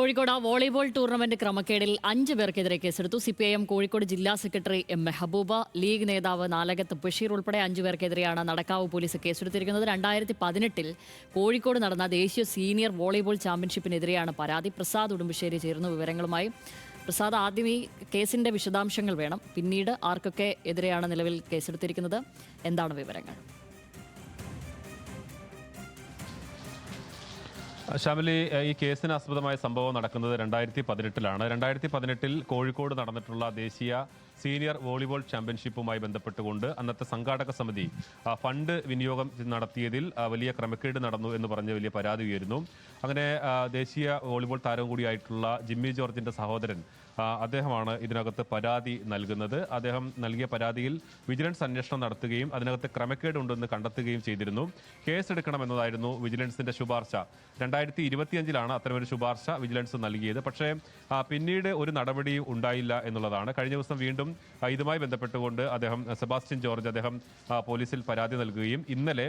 Kozhikode volleyball tournament ക്രമക്കേടിൽ 5 പേർക്കെതിരെ കേസെടുത്തു. CPIM Kozhikode ജില്ലാ സെക്രട്ടറി എം മെഹബൂബ, ലീഗ് നേതാവ് നാലകത്ത് ബഷീർ ഉൾപ്പെടെ 5 പേർക്കെതിരെയാണ് നടക്കാവ് പോലീസ് കേസെടുത്തിരിക്കുന്നത്. 2018-ൽ കോഴിക്കോട് നടന്ന ദേശീയ സീനിയർ വോളിബോൾ ചാമ്പ്യൻഷിപ്പിനെതിരെയാണ് പരാതി. പ്രസാദ് ഉടുമ്പശ്ശേരി ചേർന്നു വിവരങ്ങളുമായി. പ്രസാദ്, ആദ്യം ഈ കേസിന്റെ വിശദാംശങ്ങൾ വേണം. പിന്നീട് ആർക്കൊക്കെ എതിരെയാണ് നിലവിൽ കേസെടുത്തിരിക്കുന്നത്, എന്താണ് വിവരങ്ങൾ? ഷാമിലി, ഈ കേസിന് ആസ്പദമായ സംഭവം നടക്കുന്നത് 2018-ലാണ്. 2018-ൽ കോഴിക്കോട് നടന്നിട്ടുള്ള ദേശീയ സീനിയർ വോളിബോൾ ചാമ്പ്യൻഷിപ്പുമായി ബന്ധപ്പെട്ടുകൊണ്ട് അന്നത്തെ സംഘാടക സമിതി ഫണ്ട് വിനിയോഗം നടത്തിയതിൽ വലിയ ക്രമക്കേട് നടന്നു എന്ന് പറഞ്ഞ് വലിയ പരാതി ഉയരുന്നു. അങ്ങനെ ദേശീയ വോളിബോൾ താരം കൂടിയായിട്ടുള്ള ജിമ്മി ജോർജിന്റെ സഹോദരൻ അദ്ദേഹമാണ് ഇതിനകത്ത് പരാതി നൽകുന്നത്. അദ്ദേഹം നൽകിയ പരാതിയിൽ വിജിലൻസ് അന്വേഷണം നടത്തുകയും അതിനകത്ത് ക്രമക്കേടുണ്ടെന്ന് കണ്ടെത്തുകയും ചെയ്തിരുന്നു. കേസെടുക്കണമെന്നതായിരുന്നു വിജിലൻസിന്റെ ശുപാർശ. 2025-ലാണ് അത്തരമൊരു ശുപാർശ വിജിലൻസ് നൽകിയത്. പക്ഷേ പിന്നീട് ഒരു നടപടിയും ഉണ്ടായില്ല എന്നുള്ളതാണ്. കഴിഞ്ഞ ദിവസം വീണ്ടും ഇതുമായി ബന്ധപ്പെട്ടുകൊണ്ട് സെബാസ്റ്റ്യൻ ജോർജ് പോലീസിൽ പരാതി നൽകുകയും ഇന്നലെ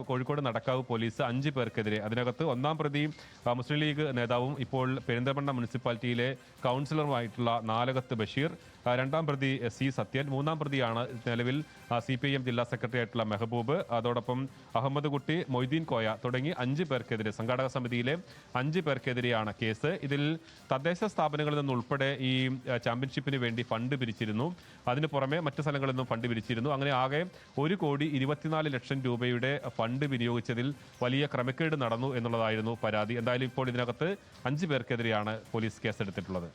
കോഴിക്കോട് നടക്കാവ് പോലീസ് 5 പേർക്കെതിരെ, അതിനകത്ത് ഒന്നാം പ്രതി മുസ്ലിം ലീഗ് നേതാവും ഇപ്പോൾ പെരിന്തൽമണ്ണ മുനിസിപ്പാലിറ്റിയിലെ കൗൺസിലറുമായിട്ടുള്ള നാലകത്ത് ബഷീർ, രണ്ടാം പ്രതി സി സത്യൻ, മൂന്നാം പ്രതിയാണ് നിലവിൽ സിപിഐഎം ജില്ലാ സെക്രട്ടറി ആയിട്ടുള്ള മെഹബൂബ്, അതോടൊപ്പം അഹമ്മദ് കുട്ടി, മൊയ്തീൻ കോയ തുടങ്ങി 5 പേർക്കെതിരെ, സംഘാടക സമിതിയിലെ 5 പേർക്കെതിരെയാണ് കേസ്. ഇതിൽ തദ്ദേശ സ്ഥാപനങ്ങളിൽ നിന്നുൾപ്പെടെ ഈ ചാമ്പ്യൻഷിപ്പിന് വേണ്ടി ഫണ്ട് പിരിച്ചിരുന്നു. അതിന് പുറമെ മറ്റു സ്ഥലങ്ങളിൽ നിന്നും ഫണ്ട് പിരിച്ചിരുന്നു. അങ്ങനെ ആകെ 1,24,00,000 രൂപയുടെ ഫണ്ട് വിനിയോഗിച്ചതിൽ വലിയ ക്രമക്കേട് നടന്നു എന്നുള്ളതായിരുന്നു പരാതി. എന്തായാലും ഇപ്പോൾ ഇതിനകത്ത് 5 പേർക്കെതിരെയാണ് പോലീസ് കേസെടുത്തിട്ടുള്ളത്.